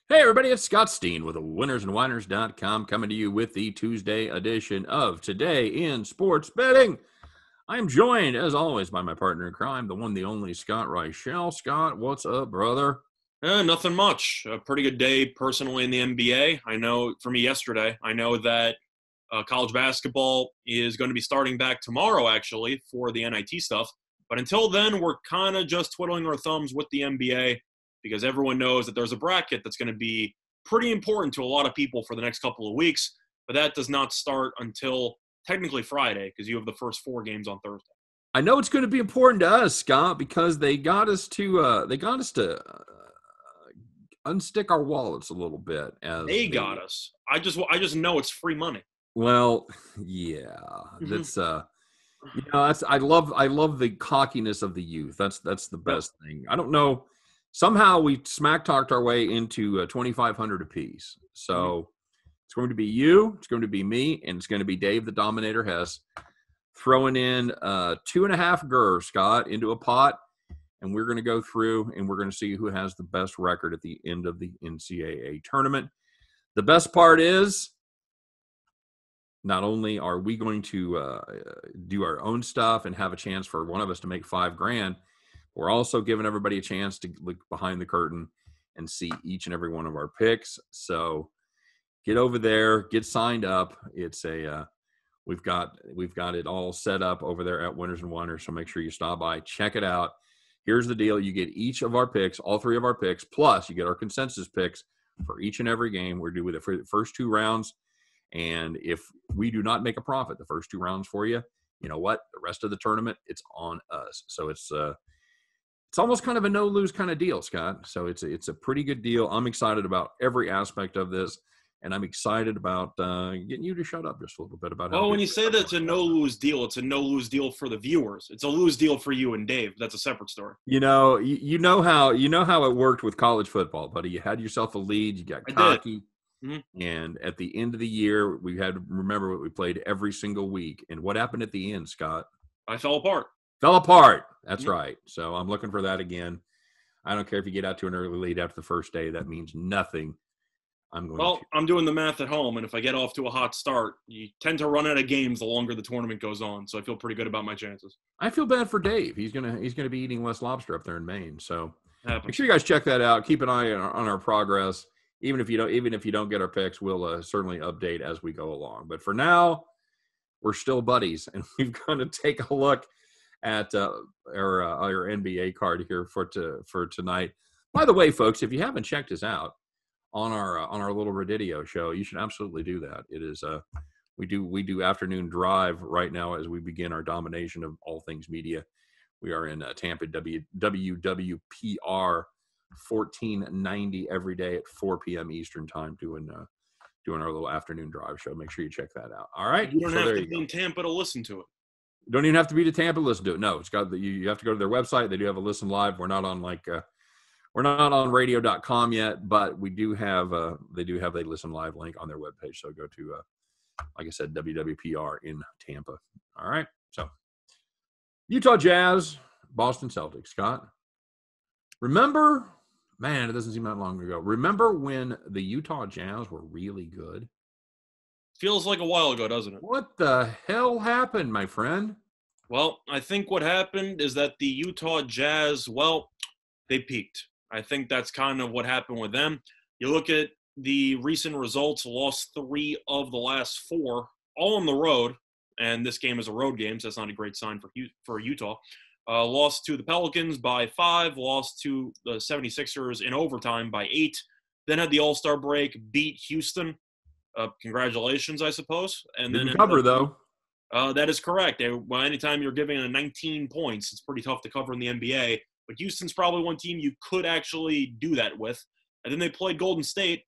Hey everybody, it's Scott Steen with winnersandwhiners.com coming to you with the Tuesday edition of Today in Sports Betting. I'm joined, as always, by my partner in crime, the one, the only Scott Reichel. Scott, what's up, brother? Nothing much. A pretty good day personally in the NBA. I know for me yesterday, I know that college basketball is going to be starting back tomorrow, actually, for the NIT stuff. But until then, we're kind of just twiddling our thumbs with the NBA because everyone knows that there's a bracket that's going to be pretty important to a lot of people for the next couple of weeks. But that does not start until technically Friday because you have the first 4 games on Thursday. I know it's going to be important to us, Scott, because they got us to unstick our wallets a little bit. They got us. I just know it's free money. Well, yeah, that's I love the cockiness of the youth. That's the best thing. I don't know. Somehow we smack talked our way into 2,500 apiece. So it's going to be you, it's going to be me, and it's going to be Dave the Dominator Hess throwing in 2.5 GER, Scott, into a pot, and we're going to go through and we're going to see who has the best record at the end of the NCAA tournament. The best part is, not only are we going to do our own stuff and have a chance for one of us to make $5,000, we're also giving everybody a chance to look behind the curtain and see each and every one of our picks. So get over there, get signed up. It's we've got it all set up over there at Winners and Wonders. So make sure you stop by, check it out. Here's the deal: you get each of our picks, all 3 of our picks, plus you get our consensus picks for each and every game. We're doing it for the first 2 rounds. And if we do not make a profit the first 2 rounds for you, you know what? The rest of the tournament, it's on us. So it's almost kind of a no-lose kind of deal, Scott. So it's a pretty good deal. I'm excited about every aspect of this, and I'm excited about getting you to shut up just a little bit about how. Well, when you say that it's a no-lose deal, it's a no-lose deal for the viewers. It's a lose deal for you and Dave. That's a separate story. You know how it worked with college football, buddy. You had yourself a lead, you got cocky. Mm-hmm. And at the end of the year, we had to remember what we played every single week. And what happened at the end, Scott? I fell apart. That's right. So I'm looking for that again. I don't care if you get out to an early lead after the first day. That means nothing. I'm doing the math at home, and if I get off to a hot start, you tend to run out of games the longer the tournament goes on. So I feel pretty good about my chances. I feel bad for Dave. He's gonna be eating less lobster up there in Maine. So make sure you guys check that out. Keep an eye on our progress. Even if you don't get our picks, we'll certainly update as we go along. But for now, we're still buddies, and we've got to take a look at our NBA card here for tonight. By the way, folks, if you haven't checked us out on our little Radidio show, you should absolutely do that. It is we do afternoon drive right now as we begin our domination of all things media. We are in Tampa, WWPR 1490 every day at 4 p.m. Eastern time doing our little afternoon drive show. Make sure you check that out. All right. You don't have to be in Tampa to listen to it. Don't even have to be to Tampa to listen to it. No, it's got you have to go to their website. They do have a listen live. We're not on radio.com yet, but we do have they do have a listen live link on their webpage. So go to like I said, WWPR in Tampa. All right. So Utah Jazz, Boston Celtics. Scott, remember? Man, it doesn't seem that long ago. Remember when the Utah Jazz were really good? Feels like a while ago, doesn't it? What the hell happened, my friend? Well, I think what happened is that the Utah Jazz, they peaked. I think that's kind of what happened with them. You look at the recent results, lost 3 of the last 4, all on the road, and this game is a road game, so that's not a great sign for Utah. Lost to the Pelicans by 5, lost to the 76ers in overtime by 8, then had the All-Star break, beat Houston. Congratulations, I suppose. And Didn't then cover, though. That is correct. Well, anytime you're giving a 19 points, it's pretty tough to cover in the NBA. But Houston's probably one team you could actually do that with. And then they played Golden State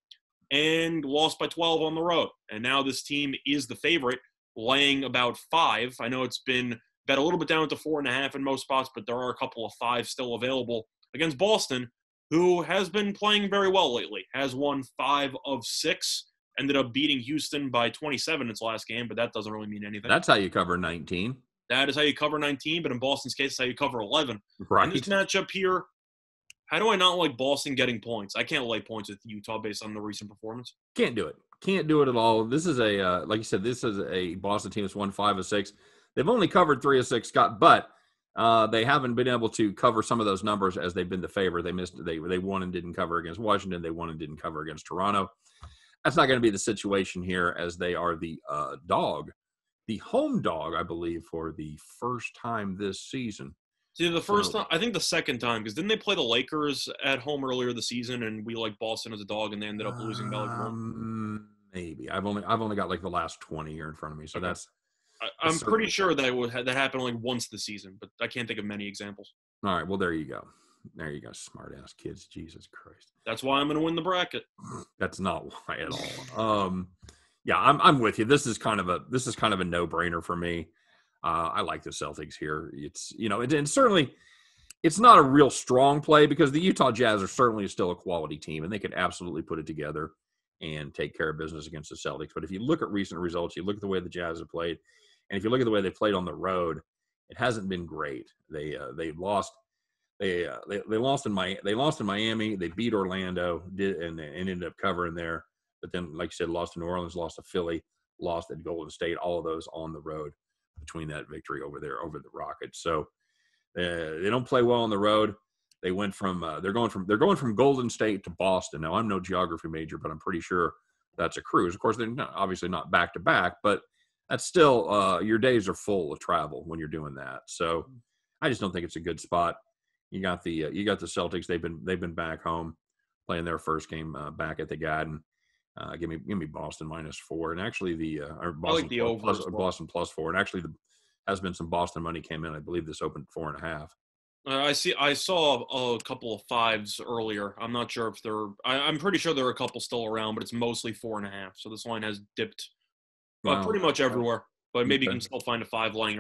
and lost by 12 on the road. And now this team is the favorite, laying about 5. I know it's been bet a little bit down to 4.5 in most spots, but there are a couple of 5 still available against Boston, who has been playing very well lately, has won 5 of 6, ended up beating Houston by 27 in its last game, but that doesn't really mean anything. That's how you cover 19. That is how you cover 19, but in Boston's case, it's how you cover 11. Right. And this matchup here, How do I not like Boston getting points? I can't lay points with Utah based on the recent performance. Can't do it. Can't do it at all. This is like you said, this is a Boston team that's won 5 of 6. They've only covered 3 of 6, Scott, but they haven't been able to cover some of those numbers as they've been the favorite. They won and didn't cover against Washington. They won and didn't cover against Toronto. That's not going to be the situation here, as they are the home dog, I believe, for the first time this season. See, the first time, I think the second time, because didn't they play the Lakers at home earlier this season, and we like Boston as a dog, and they ended up losing by like 1? Maybe I've only got like the last 20 here in front of me, so okay. I'm pretty sure that happened only once this season, but I can't think of many examples. All right, well there you go, smart ass kids, Jesus Christ. That's why I'm going to win the bracket. That's not why at all. Yeah, I'm with you. This is kind of a no-brainer for me. I like the Celtics here. It's and certainly it's not a real strong play because the Utah Jazz are certainly still a quality team and they could absolutely put it together and take care of business against the Celtics. But if you look at recent results, you look at the way the Jazz have played, and if you look at the way they played on the road, it hasn't been great. They lost. They lost in Miami. They beat Orlando, and ended up covering there. But then, like you said, lost to New Orleans, lost to Philly, lost at Golden State. All of those on the road between that victory over there over the Rockets. So they don't play well on the road. They went from they're going from Golden State to Boston. Now I'm no geography major, but I'm pretty sure that's a cruise. Of course, they're obviously not back to back, but that's still your days are full of travel when you're doing that. So I just don't think it's a good spot. You got the Celtics. They've been back home playing their first game back at the Garden. Give me Boston -4, and actually Boston, I like the over as well. Boston +4, and actually has been some Boston money came in. I believe this opened 4.5. I saw a couple of 5s earlier. I'm not sure if they're. I'm pretty sure there are a couple still around, but it's mostly 4.5. So this line has dipped pretty much everywhere. But maybe you can still find a 5 lying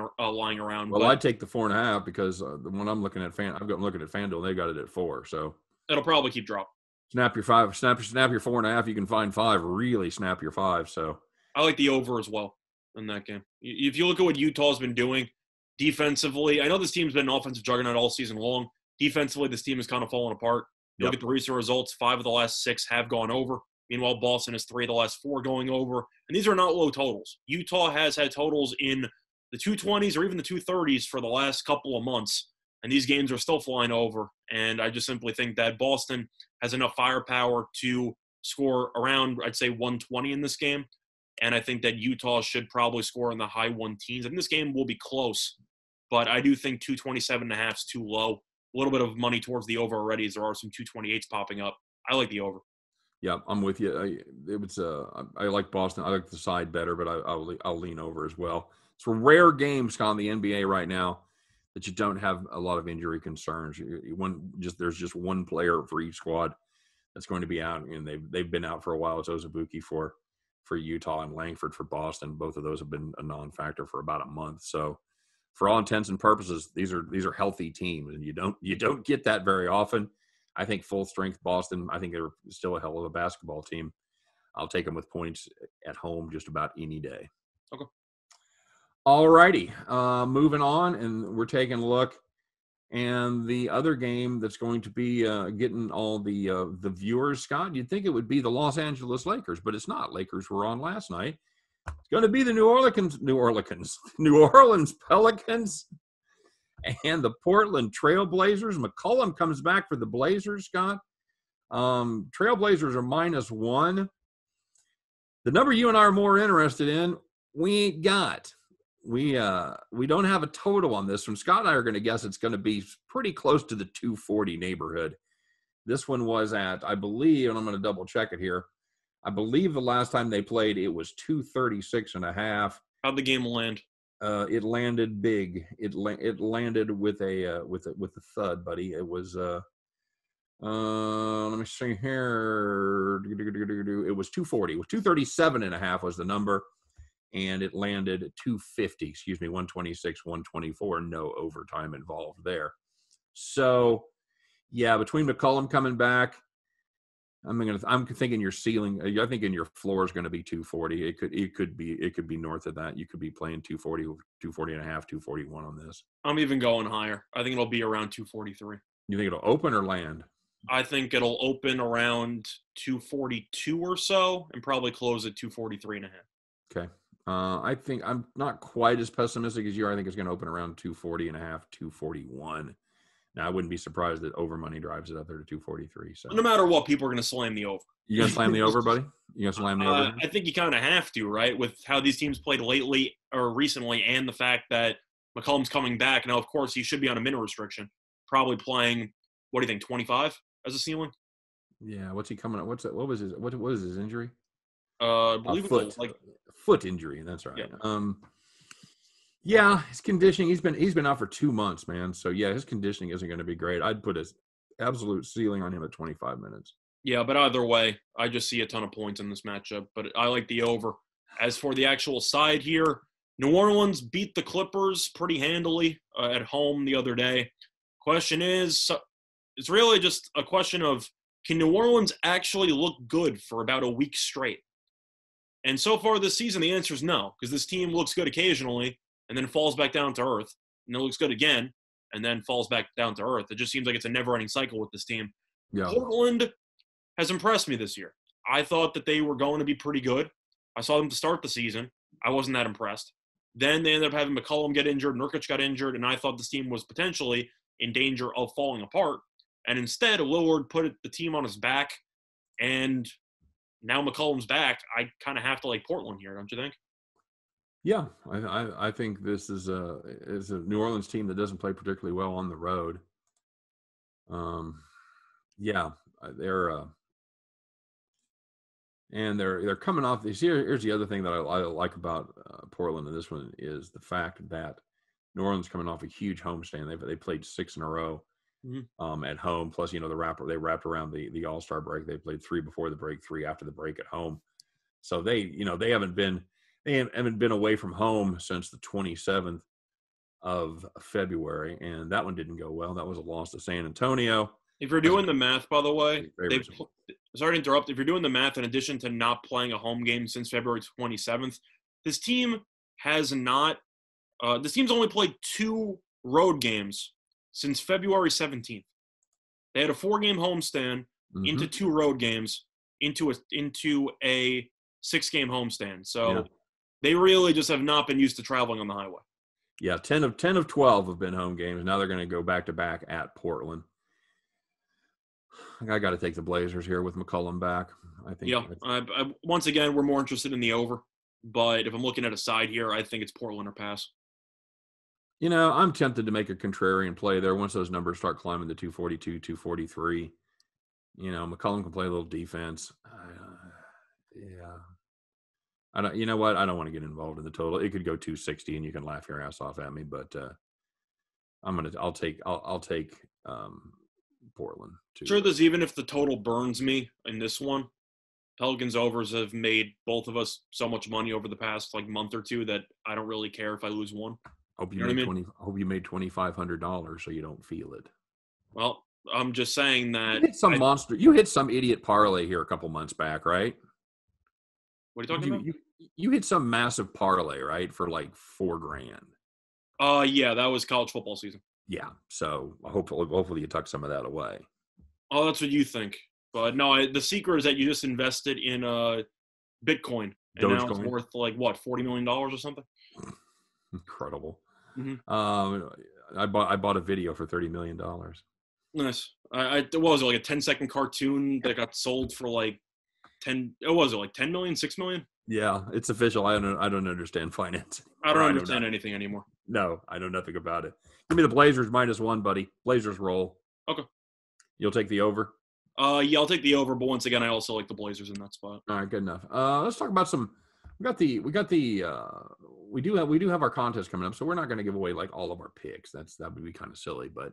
around. Well, I'd take the 4.5 because the one I'm looking at I'm looking at FanDuel. They got it at 4, so it'll probably keep dropping. Snap your 5. Snap your 4.5. You can find 5. Really snap your 5. So I like the over as well in that game. If you look at what Utah's been doing defensively, I know this team's been an offensive juggernaut all season long. Defensively, this team has kind of fallen apart. Look at the recent results. 5 of the last 6 have gone over. Meanwhile, Boston has 3 of the last 4 going over. And these are not low totals. Utah has had totals in the 220s or even the 230s for the last couple of months. And these games are still flying over. And I just simply think that Boston has enough firepower to score around, I'd say, 120 in this game. And I think that Utah should probably score in the high 1-teens. And this game will be close. But I do think 227.5 is too low. A little bit of money towards the over already, as there are some 228s popping up. I like the over. Yeah, I'm with you. I like Boston. I like the side better, but I'll lean over as well. It's a rare game, Scott, in the NBA right now that you don't have a lot of injury concerns. There's just one player for each squad that's going to be out, and they've been out for a while. It's Ozubuike for Utah and Langford for Boston. Both of those have been a non-factor for about a month. So, for all intents and purposes, these are healthy teams, and you don't get that very often. I think full strength Boston. I think they're still a hell of a basketball team. I'll take them with points at home just about any day. Okay. All righty. Moving on, and we're taking a look. And the other game that's going to be getting all the viewers, Scott, you'd think it would be the Los Angeles Lakers, but it's not. Lakers were on last night. It's going to be the New Orleans Pelicans and the Portland Trailblazers. McCollum comes back for the Blazers, Scott. Trailblazers are -1. The number you and I are more interested in, we ain't got. We don't have a total on this one. Scott and I are going to guess it's going to be pretty close to the 240 neighborhood. This one was at, I believe, and I'm going to double check it here. I believe the last time they played, it was 236.5. How'd the game land? It landed big. It landed with a thud, buddy. It was let me see here. It was 240. It was 237.5 was the number, and it landed at 250. 126, 124. No overtime involved there. So, yeah, between McCollum coming back, I'm thinking your ceiling. I think your floor is going to be 240. It could be north of that. You could be playing 240, 240.5, 241 on this. I'm even going higher. I think it'll be around 243. You think it'll open or land? I think it'll open around 242 or so and probably close at 243.5. Okay. I think I'm not quite as pessimistic as you are. I think it's going to open around 240 and a half, 241. Now, I wouldn't be surprised that over money drives it up there to 243. So, No matter what, people are going to slam the over. you going to slam the over, buddy? You going to slam the over here? I think you kind of have to, right? With how these teams played lately or recently, and the fact that McCollum's coming back. Now, of course, he should be on a minute restriction. Probably playing, what do you think, 25 as a ceiling? Yeah. What's he coming up? What was his injury? I believe Foot. it's like Foot injury. That's right. yeah. Yeah, his conditioning. He's been out for 2 months, man. So yeah, his conditioning isn't going to be great. I'd put his absolute ceiling on him at 25 minutes. Yeah, but either way, I just see a ton of points in this matchup. But I like the over. As for the actual side here, New Orleans beat the Clippers pretty handily at home the other day. Question is, it's really just a question of, can New Orleans actually look good for about a week straight? And so far this season, the answer is no, because this team looks good occasionally and then falls back down to earth, and it looks good again and then falls back down to earth. It just seems like it's a never-ending cycle with this team. Yeah. Portland has impressed me this year. I thought that they were going to be pretty good. I saw them to start the season. I wasn't that impressed. Then they ended up having McCollum get injured, Nurkic got injured, and I thought this team was potentially in danger of falling apart. And instead, Lillard put the team on his back, and now McCollum's back. I kind of have to like Portland here, don't you think? Yeah, I think this is a New Orleans team that doesn't play particularly well on the road. Yeah, they're coming off this. Here's the other thing that I like about Portland, and this one is the fact that New Orleans coming off a huge homestand. They played 6 in a row at home. Plus, they wrapped around the All-Star break. They played 3 before the break, 3 after the break at home. So they haven't been away from home since the 27th of February, and that one didn't go well. That was a loss to San Antonio. If you're doing the math, by the way, sorry to interrupt. If you're doing the math, in addition to not playing a home game since February 27th, this team has not. This team's only played 2 road games since February 17th. They had a 4-game homestand into 2 road games into a 6-game homestand. So they really just have not been used to traveling on the highway. Yeah, 10 of 12 have been home games. Now they're going to go back to back at Portland. I got to take the Blazers here with McCollum back. I think. Yeah. Once again, we're more interested in the over. But if I'm looking at a side here, I think it's Portland or pass. I'm tempted to make a contrarian play there once those numbers start climbing to 242, 243. McCollum can play a little defense. Yeah. I don't. You know what? I don't want to get involved in the total. It could go 260, and you can laugh your ass off at me. But I'll take Portland too. Sure, there's even if the total burns me in this one, Pelicans overs have made both of us so much money over the past month or two that I don't really care if I lose one. Hope you made $2,500 so you don't feel it. Well, I'm just saying that you hit some idiot parlay here a couple months back, right? What are you talking about? You hit some massive parlay, right, for $4,000. Yeah, that was college football season. Yeah, so hopefully you tuck some of that away. Oh, that's what you think. But no, the secret is that you just invested in Bitcoin, and now it's worth $40 million or something. Incredible. Mm-hmm. I bought a video for $30 million. Nice. What was it, a 10-second cartoon that got sold for 10? What was it, 10 million, 6 million? Yeah, it's official. I don't understand finance. I don't understand anything anymore. No, I know nothing about it. Give me the Blazers -1, buddy. Blazers roll. Okay. You'll take the over? Yeah, I'll take the over, but once again, I also like the Blazers in that spot. All right, good enough. Let's talk about some. We do have our contest coming up, so we're not going to give away all of our picks. That would be kind of silly, but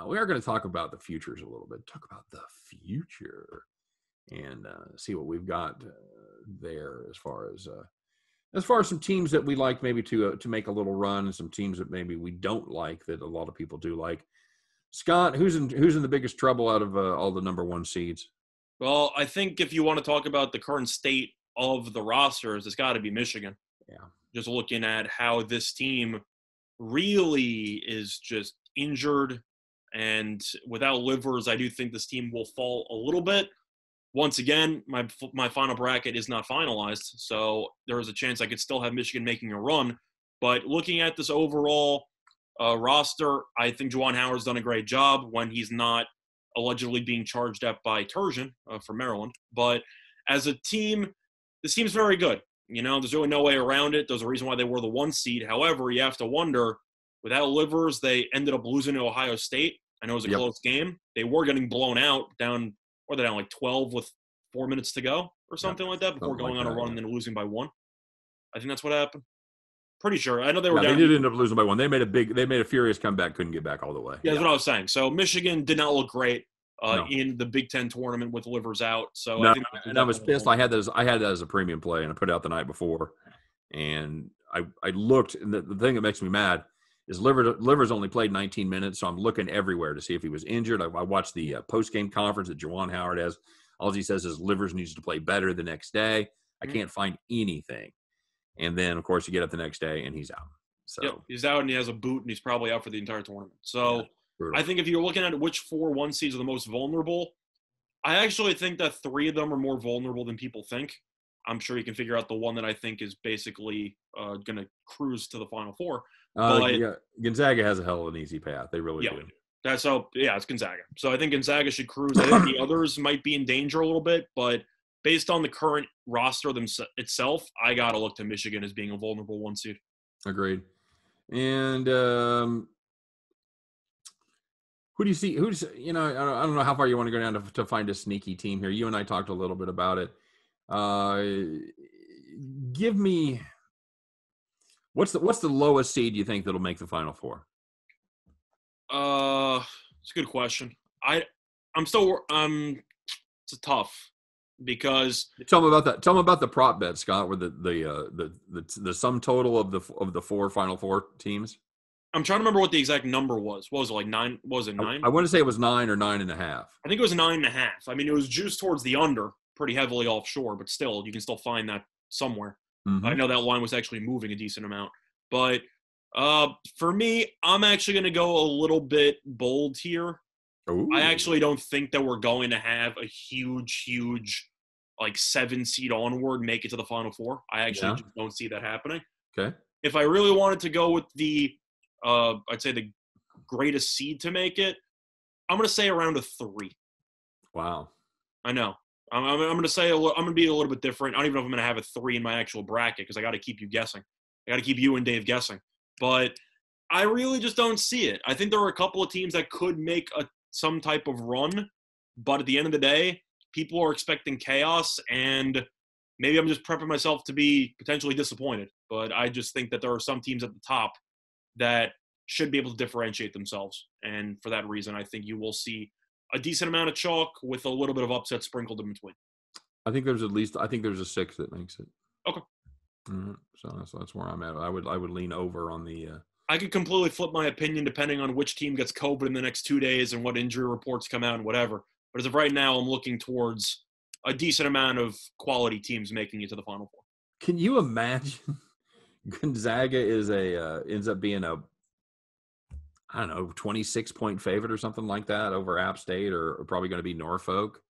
we are going to talk about the futures a little bit. Talk about the future and see what we've got there as far as some teams that we like maybe to make a little run, and some teams that maybe we don't like that a lot of people do like. Scott, who's in the biggest trouble out of all the number 1 seeds? Well, I think if you want to talk about the current state of the rosters, it's got to be Michigan. Yeah. Just looking at how this team really is just injured And without Livers, I do think this team will fall a little bit. Once again, my final bracket is not finalized, so there is a chance I could still have Michigan making a run. But looking at this overall roster, I think Juwan Howard's done a great job when he's not allegedly being charged at by Turgeon from Maryland. But as a team, this team's very good. There's really no way around it. There's a reason why they were the 1 seed. However, you have to wonder, without Livers, they ended up losing to Ohio State. I know it was a close game. They were getting blown out down – or they're down like 12 with 4 minutes to go or something like that before going on a run and then losing by 1. I think that's what happened. Pretty sure. I know they were down. They did end up losing by 1. They made a furious comeback, couldn't get back all the way. Yeah, that's what I was saying. So Michigan did not look great in the Big Ten tournament with Livers out. So no, I was pissed. I had that as a premium play, and I put it out the night before. And I looked, and the thing that makes me mad is Livers only played 19 minutes, so I'm looking everywhere to see if he was injured. I watched the post-game conference that Juwan Howard has. All he says is Livers needs to play better the next day. I can't find anything. And then, of course, you get up the next day, and he's out. So he's out, and he has a boot, and he's probably out for the entire tournament. So I think if you're looking at which 4 1 seeds are the most vulnerable, I actually think that 3 of them are more vulnerable than people think. I'm sure you can figure out the one that I think is basically going to cruise to the Final Four. Gonzaga has a hell of an easy path. They really do. It's Gonzaga. So I think Gonzaga should cruise. I think the others might be in danger a little bit, but based on the current roster itself, I got to look to Michigan as being a vulnerable 1 seed. Agreed. And who do you see? I don't know how far you want to go down to find a sneaky team here. You and I talked a little bit about it. Give me what's the lowest seed you think that'll make the Final Four? It's a good question. It's a tough because tell them about that. Tell them about the prop bet, Scott, where the sum total of the 4 Final Four teams. I'm trying to remember what the exact number was. What was it, like 9? Was it 9? I want to say it was 9 or 9.5. I think it was 9.5. I mean, it was juiced towards the under, pretty heavily offshore, but still, you can still find that somewhere. Mm-hmm. I know that line was actually moving a decent amount. But for me, I'm actually going to go a little bit bold here. Ooh. I actually don't think that we're going to have a huge, like 7 seed onward make it to the Final Four. I actually just don't see that happening. Okay. If I really wanted to go with the I'd say the greatest seed to make it, I'm going to say around a 3. Wow. I know. I'm going to say I'm going to be a little bit different. I don't even know if I'm going to have a 3 in my actual bracket because I got to keep you guessing. I got to keep you and Dave guessing. But I really just don't see it. I think there are a couple of teams that could make some type of run, but at the end of the day, people are expecting chaos, and maybe I'm just prepping myself to be potentially disappointed. But I just think that there are some teams at the top that should be able to differentiate themselves. And for that reason, I think you will see a decent amount of chalk with a little bit of upset sprinkled in between. I think there's a 6 that makes it. Okay. Mm-hmm. So that's where I'm at. I would lean over on the. I could completely flip my opinion depending on which team gets COVID in the next 2 days and what injury reports come out and whatever. But as of right now, I'm looking towards a decent amount of quality teams making it to the Final Four. Can you imagine Gonzaga ends up being a 26-point favorite or something like that over App State or probably going to be Norfolk,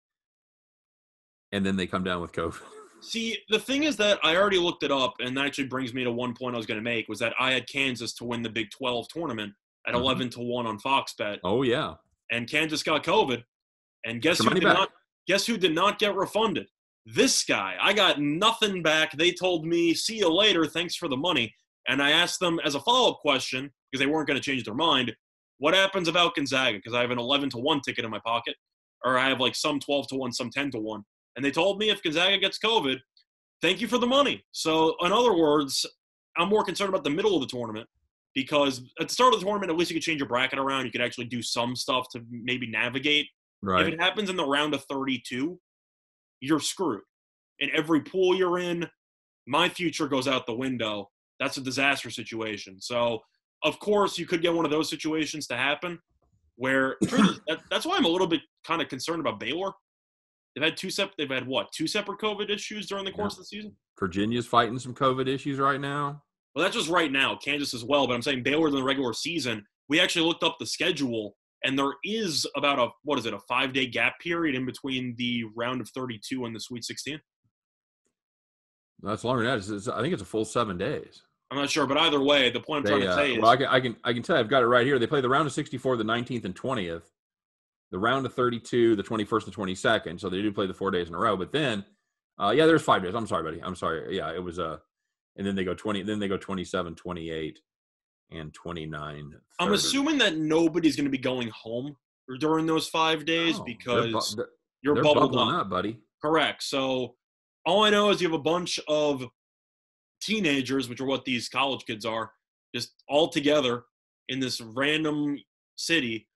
and then they come down with COVID? See, the thing is that I already looked it up, and that actually brings me to one point I was going to make, was that I had Kansas to win the Big 12 tournament at 11-1 on Fox Bet. Oh, yeah. And Kansas got COVID, and guess who did not get refunded? This guy. I got nothing back. They told me, see you later, thanks for the money. And I asked them as a follow-up question, because they weren't going to change their mind, what happens about Gonzaga? Because I have an 11-1 ticket in my pocket, or I have like some 12-1, some 10-1. And they told me if Gonzaga gets COVID, thank you for the money. So in other words, I'm more concerned about the middle of the tournament, because at the start of the tournament, at least you could change your bracket around. You could actually do some stuff to maybe navigate. Right. If it happens in the round of 32, you're screwed. In every pool you're in, my future goes out the window. That's a disaster situation. So, of course, you could get one of those situations to happen where that's why I'm a little bit kind of concerned about Baylor. They've had two separate COVID issues during the course of the season. Virginia's fighting some COVID issues right now. Well, that's just right now. Kansas as well. But I'm saying Baylor in the regular season, we actually looked up the schedule, And there is about a 5-day gap period in between the round of 32 and the Sweet 16? That's longer than that. I think it's a full 7 days. I'm not sure, but either way, the point I'm trying to say is, well, I can tell you, I've got it right here. They play the round of 64, the 19th and 20th, the round of 32, the 21st and 22nd. So they do play the 4 days in a row. But then, there's 5 days. I'm sorry, buddy. I'm sorry. Yeah, it was and then they go 27, 28, and 29. 30. I'm assuming that nobody's going to be going home during those 5 days because you're bubbled up, buddy. Correct. So all I know is you have a bunch of teenagers, which are what these college kids are, just all together in this random city.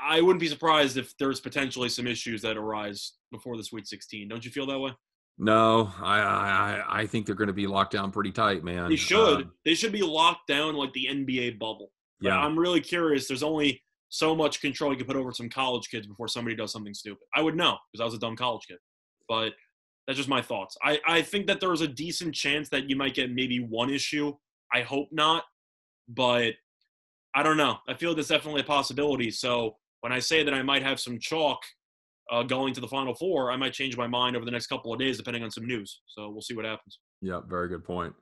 I wouldn't be surprised if there's potentially some issues that arise before the Sweet 16. Don't you feel that way? No, I think they're going to be locked down pretty tight, man. They should. They should be locked down like the NBA bubble. But yeah. I'm really curious. There's only so much control you can put over some college kids before somebody does something stupid. I would know because I was a dumb college kid. But that's just my thoughts. I think that there's a decent chance that you might get maybe one issue. I hope not. But I don't know. I feel that's definitely a possibility. So when I say that I might have some chalk going to the Final Four, I might change my mind over the next couple of days depending on some news. So we'll see what happens. Yeah, very good point.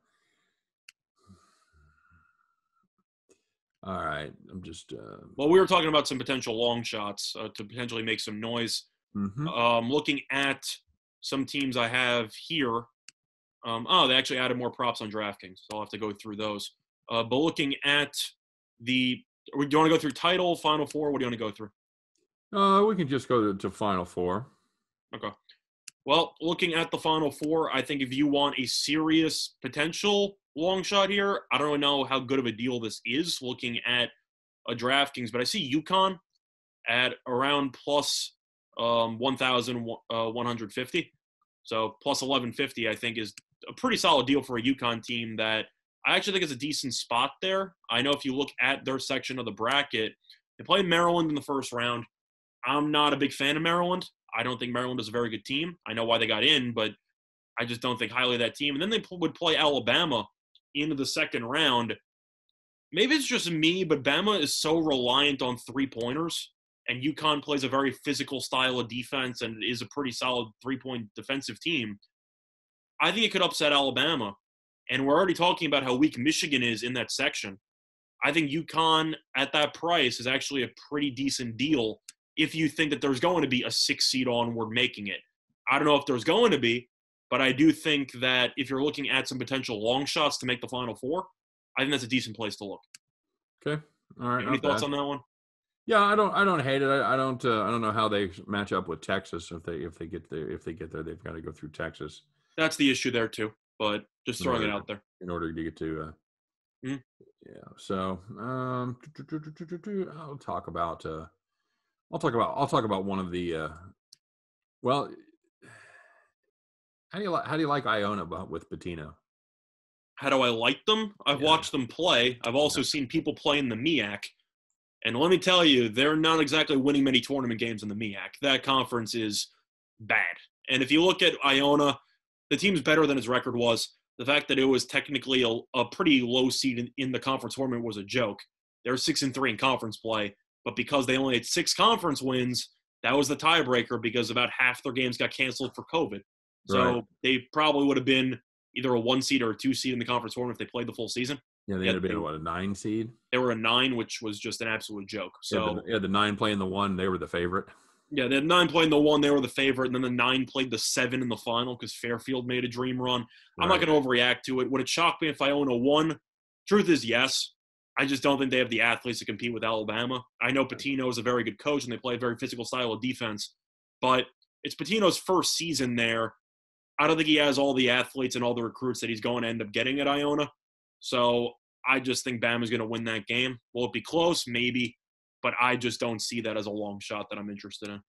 All right. I'm just well, we were talking about some potential long shots to potentially make some noise. Mm-hmm. Looking at some teams I have here. They actually added more props on DraftKings, so I'll have to go through those. But looking at do you want to go through title, Final Four? What do you want to go through? We can just go to Final Four. Okay. Well, looking at the Final Four, I think if you want a serious potential long shot here, I don't really know how good of a deal this is looking at a DraftKings, but I see UConn at around plus 1,150. So plus 1,150, I think, is a pretty solid deal for a UConn team that I actually think is a decent spot there. I know if you look at their section of the bracket, they played Maryland in the first round. I'm not a big fan of Maryland. I don't think Maryland is a very good team. I know why they got in, but I just don't think highly of that team. And then they would play Alabama into the second round. Maybe it's just me, but Bama is so reliant on three-pointers, and UConn plays a very physical style of defense and is a pretty solid three-point defensive team. I think it could upset Alabama. And we're already talking about how weak Michigan is in that section. I think UConn at that price is actually a pretty decent deal if you think that there's going to be a 6 seed onward making it. I don't know if there's going to be, but I do think that if you're looking at some potential long shots to make the Final Four, I think that's a decent place to look. Okay. All right. Any thoughts on that one? Yeah, I don't hate it. I don't know how they match up with Texas. If they get there, they've got to go through Texas. That's the issue there too. But just throwing it out there in order to get to. Mm-hmm. Yeah. So I'll talk about one of the. Well, how do you like Iona with Pitino? How do I like them? I've watched them play. I've also seen people play in the MEAC. And let me tell you, they're not exactly winning many tournament games in the MEAC. That conference is bad. And if you look at Iona, the team's better than its record was. The fact that it was technically a pretty low seed in the conference tournament was a joke. They're 6-3 in conference play, but because they only had 6 conference wins, that was the tiebreaker because about half their games got canceled for COVID. So They probably would have been either a 1 seed or a 2 seed in the conference tournament if they played the full season. Yeah, they ended up being, a 9 seed? They were a 9, which was just an absolute joke. So the 9 playing the 1, they were the favorite. Yeah, the 9 playing the 1, they were the favorite, and then the 9 played the 7 in the final because Fairfield made a dream run. I'm not going to overreact to it. Would it shock me if Iona won? Truth is, yes. I just don't think they have the athletes to compete with Alabama. I know Pitino is a very good coach, and they play a very physical style of defense, but it's Pitino's first season there. I don't think he has all the athletes and all the recruits that he's going to end up getting at Iona. So I just think Bama's going to win that game. Will it be close? Maybe. But I just don't see that as a long shot that I'm interested in.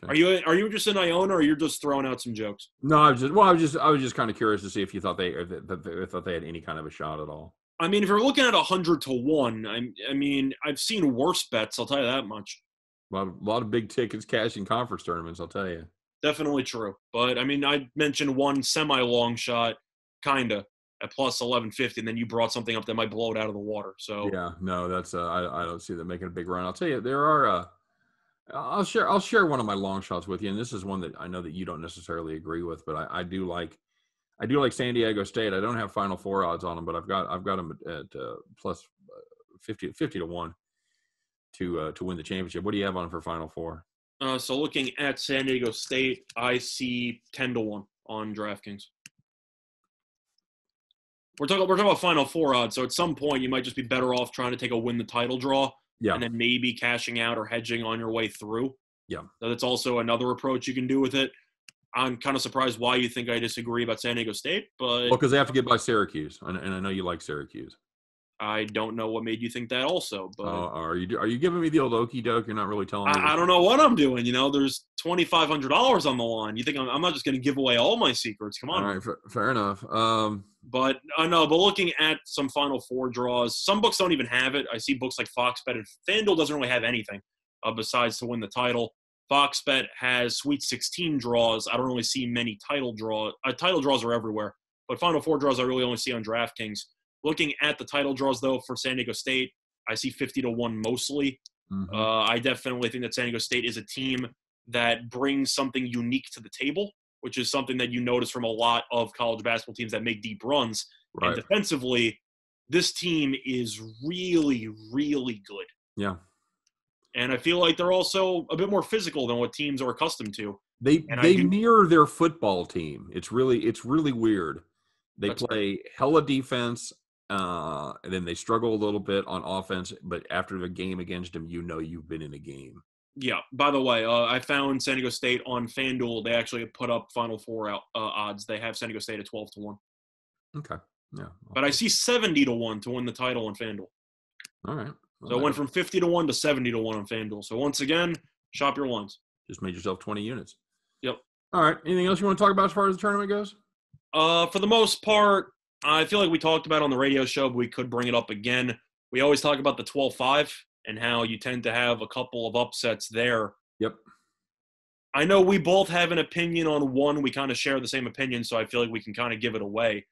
Okay. Are you interested in Iona, or you're just throwing out some jokes? No, I was just kind of curious to see if you thought they had any kind of a shot at all. I mean, if you're looking at 100-1, I mean, I've seen worse bets. I'll tell you that much. A lot of big tickets cashing conference tournaments. I'll tell you. Definitely true. But I mean, I mentioned one semi-long shot, kinda, at plus 1150, and then you brought something up that might blow it out of the water. So Yeah, no, that's I don't see them making a big run. I'll tell you, there are. I'll share one of my long shots with you, and this is one that I know that you don't necessarily agree with, but I do like San Diego State. I don't have Final Four odds on them, but I've got them at plus 50 to 1 to win the championship. What do you have on them for Final Four? so looking at San Diego State, I see 10 to 1 on DraftKings. We're talking about Final Four odds, so at some point you might just be better off trying to take a win the title draw, Yeah, and then maybe cashing out or hedging on your way through. yeah. So that's also another approach you can do with it. I'm kind of surprised why you think I disagree about San Diego State, but Well, because they have to get by Syracuse, and I know you like Syracuse. I don't know what made you think that also. But Are you giving me the old okey doke? You're not really telling me. I don't know what I'm doing. There's $2,500 on the line. You think I'm not just going to give away all my secrets? Come on. All right, fair enough. But I know. But looking at some Final Four draws, some books don't even have it. I see books like Fox Bet and FanDuel doesn't really have anything besides to win the title. Fox Bet has Sweet 16 draws. I don't really see many title draws. Title draws are everywhere, but Final Four draws I really only see on DraftKings. Looking at the title draws, though, for San Diego State, I see 50 to 1 mostly. Mm-hmm. I definitely think that San Diego State is a team that brings something unique to the table, which is something that you notice from a lot of college basketball teams that make deep runs. Right. And defensively, this team is really, really good. Yeah. And I feel like they're also a bit more physical than what teams are accustomed to. They mirror their football team. It's really weird. They play hella defense, and then they struggle a little bit on offense. But after the game against them, you've been in a game. Yeah. By the way, I found San Diego State on FanDuel. They actually put up Final Four odds. They have San Diego State at 12 to 1. Okay. Yeah. But I see 70 to 1 to win the title on FanDuel. All right. Well, So it went from 50 to 1 to 70 to 1 on FanDuel. So once again, shop your lines. Just made yourself 20 units. Yep. All right. Anything else you want to talk about as far as the tournament goes? For the most part, I feel like we talked about it on the radio show, but we could bring it up again. We always talk about the 12-5 and how you tend to have a couple of upsets there. Yep. I know we both have an opinion on one. We kind of share the same opinion, so I feel like we can kind of give it away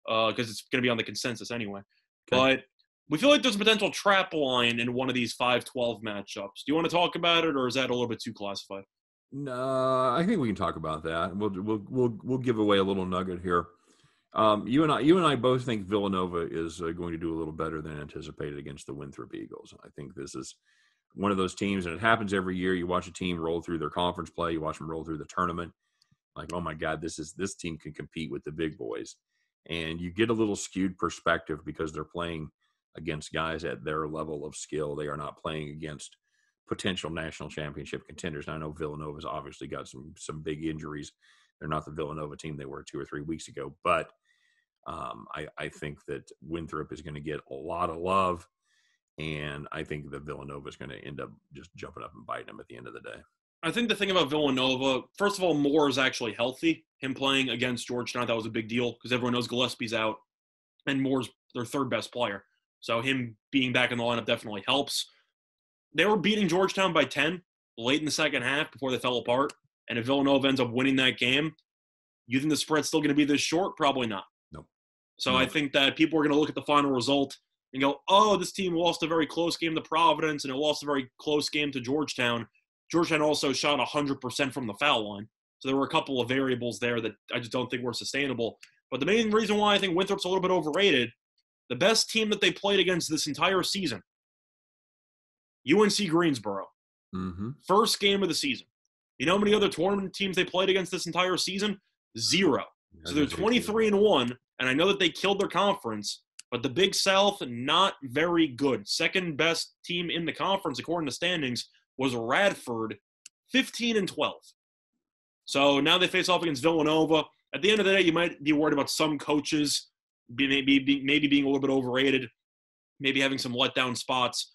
because it's going to be on the consensus anyway. Okay. But we feel like there's a potential trap line in one of these 5-12 matchups. Do you want to talk about it, or is that a little bit too classified? No, I think we can talk about that. We'll give away a little nugget here. You and I both think Villanova is going to do a little better than anticipated against the Winthrop Eagles. I think this is one of those teams, and it happens every year. You watch a team roll through their conference play, you watch them roll through the tournament. Like, oh my God, this team can compete with the big boys, and you get a little skewed perspective because they're playing against guys at their level of skill. They are not playing against potential national championship contenders. And I know Villanova's obviously got some big injuries. They're not the Villanova team they were 2 or 3 weeks ago, but I think that Winthrop is going to get a lot of love, and I think that Villanova is going to end up just jumping up and biting them at the end of the day. I think the thing about Villanova, first of all, Moore is actually healthy. Him playing against Georgetown, that was a big deal because everyone knows Gillespie's out, and Moore's their third best player. So him being back in the lineup definitely helps. They were beating Georgetown by 10 late in the second half before they fell apart. And if Villanova ends up winning that game, you think the spread's still going to be this short? Probably not. Nope. So I think that people are going to look at the final result and go, oh, this team lost a very close game to Providence and it lost a very close game to Georgetown. Georgetown also shot 100% from the foul line. So there were a couple of variables there that I just don't think were sustainable. But the main reason why I think Winthrop's a little bit overrated, the best team that they played against this entire season, UNC Greensboro. Mm-hmm. First game of the season. You know how many other tournament teams they played against this entire season? 0. So they're 23-1, and I know that they killed their conference, but the Big South, not very good. Second best team in the conference, according to standings, was Radford, 15-12. So now they face off against Villanova. At the end of the day, you might be worried about some coaches maybe being a little bit overrated, maybe having some letdown spots.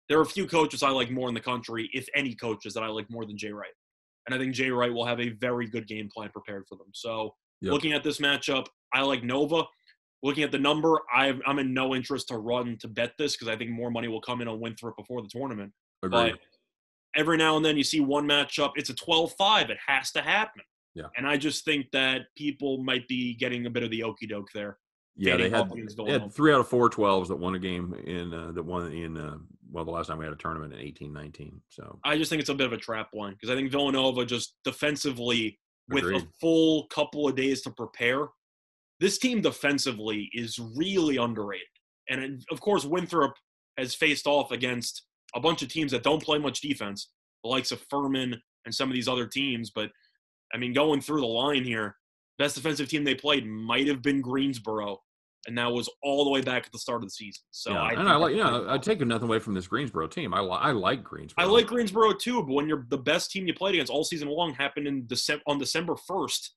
There are a few coaches I like more in the country, if any coaches that I like more than Jay Wright. And I think Jay Wright will have a very good game plan prepared for them. So Looking at this matchup, I like Nova. Looking at the number, I'm in no interest to bet this because I think more money will come in on Winthrop before the tournament. Agreed. But every now and then you see one matchup, it's a 12-5. It has to happen. Yeah. And I just think that people might be getting a bit of the okey-doke there. Yeah, they off against Villanova. had 3 out of 4 12s that won a game that won in the last time we had a tournament in 18-19. So I just think it's a bit of a trap one because I think Villanova just defensively, with agreed. a full couple of days to prepare, this team defensively is really underrated. And of course, Winthrop has faced off against a bunch of teams that don't play much defense, the likes of Furman and some of these other teams. But I mean, going through the line here, best defensive team they played might have been Greensboro, and that was all the way back at the start of the season. So yeah, I take nothing away from this Greensboro team. I like Greensboro. I like Greensboro too, but when you're the best team you played against all season long happened on December 1st,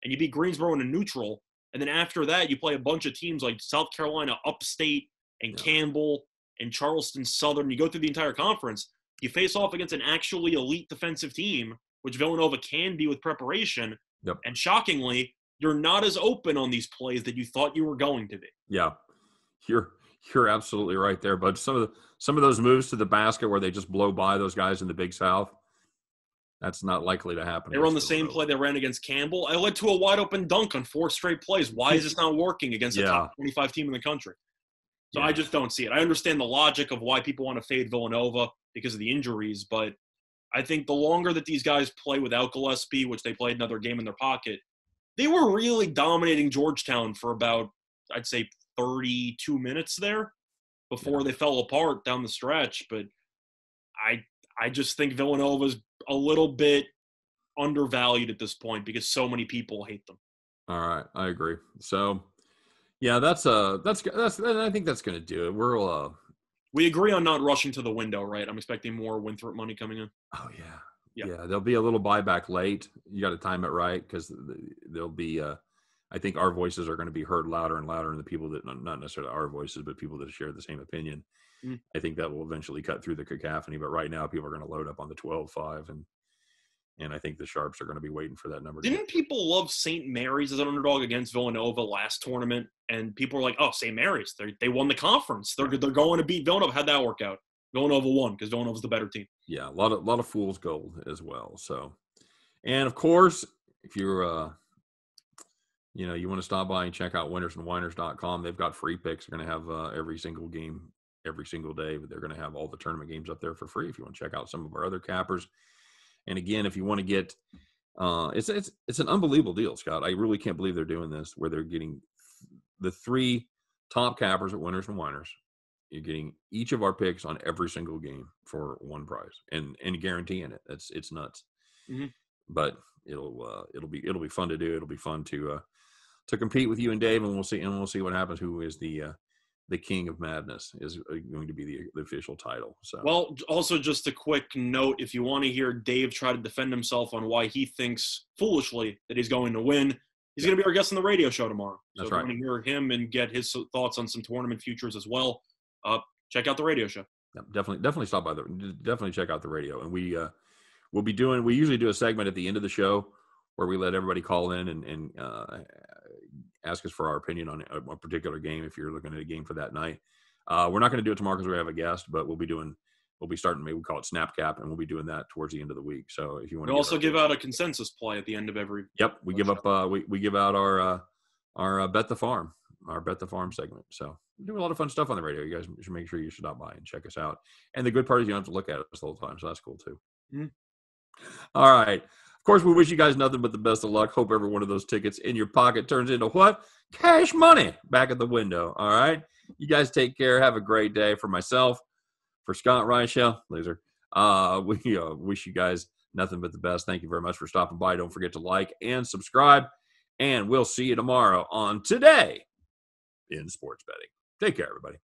and you beat Greensboro in a neutral, and then after that you play a bunch of teams like South Carolina Upstate and Campbell and Charleston Southern. You go through the entire conference. You face off against an actually elite defensive team, which Villanova can be with preparation. Yep. And shockingly, you're not as open on these plays that you thought you were going to be. Yeah, you're absolutely right there. But some of those moves to the basket where they just blow by those guys in the Big South, that's not likely to happen. They run the same play they ran against Campbell. I led to a wide open dunk on 4 straight plays. Why is this not working against a top 25 team in the country? So I just don't see it. I understand the logic of why people want to fade Villanova because of the injuries, but I think the longer that these guys play without Gillespie, which they played another game in their pocket, they were really dominating Georgetown for about, I'd say, 32 minutes there before they fell apart down the stretch. But I just think Villanova's a little bit undervalued at this point because so many people hate them. All right, I agree. So, yeah, that's I think that's going to do it. We agree on not rushing to the window, right? I'm expecting more Winthrop money coming in. Oh yeah. There'll be a little buyback late. You got to time it right because there'll be. I think our voices are going to be heard louder and louder, and the people that not necessarily our voices, but people that share the same opinion. I think that will eventually cut through the cacophony. But right now, people are going to load up on the 12-5, and I think the Sharps are going to be waiting for that number. Didn't people love St. Mary's as an underdog against Villanova last tournament? And people were like, "Oh, St. Mary's, they won the conference. They're going to beat Villanova." How'd that work out? Villanova won because Villanova's the better team. Yeah, a lot of fool's gold as well. So, and of course, if you're you want to stop by and check out winnersandwhiners.com. They've got free picks. They're going to have every single game every single day, but they're going to have all the tournament games up there for free if you want to check out some of our other cappers. And again, if you want to get it's an unbelievable deal, Scott. I really can't believe they're doing this where they're getting the 3 top cappers at Winners and Whiners. You're getting each of our picks on every single game for one prize and guaranteeing it. It's nuts. Mm-hmm. But it'll be fun to do. It'll be fun to compete with you and Dave, and we'll see what happens. Who is the King of Madness is going to be the official title. So, well, also just a quick note: if you want to hear Dave try to defend himself on why he thinks foolishly that he's going to win, he's going to be our guest on the radio show tomorrow. So if you want to hear him and get his thoughts on some tournament futures as well, check out the radio show. Yeah, definitely stop by definitely check out the radio, and we usually do a segment at the end of the show where we let everybody call in and ask us for our opinion on a particular game if you're looking at a game for that night. We're not going to do it tomorrow because we have a guest, but we'll be starting, maybe we call it Snap Cap, and we'll be doing that towards the end of the week. So if you want to also give out a consensus play at the end of every. Yep, we give out our Bet the Farm segment. So we do a lot of fun stuff on the radio. You guys should make sure you stop by and check us out. And the good part is you don't have to look at us the whole time, so that's cool too. Mm-hmm. All right. Of course, we wish you guys nothing but the best of luck. Hope every one of those tickets in your pocket turns into what? Cash money back at the window. All right. You guys take care. Have a great day. For myself, for Scott Reichel, Laser, we wish you guys nothing but the best. Thank you very much for stopping by. Don't forget to like and subscribe. And we'll see you tomorrow on Today in Sports Betting. Take care, everybody.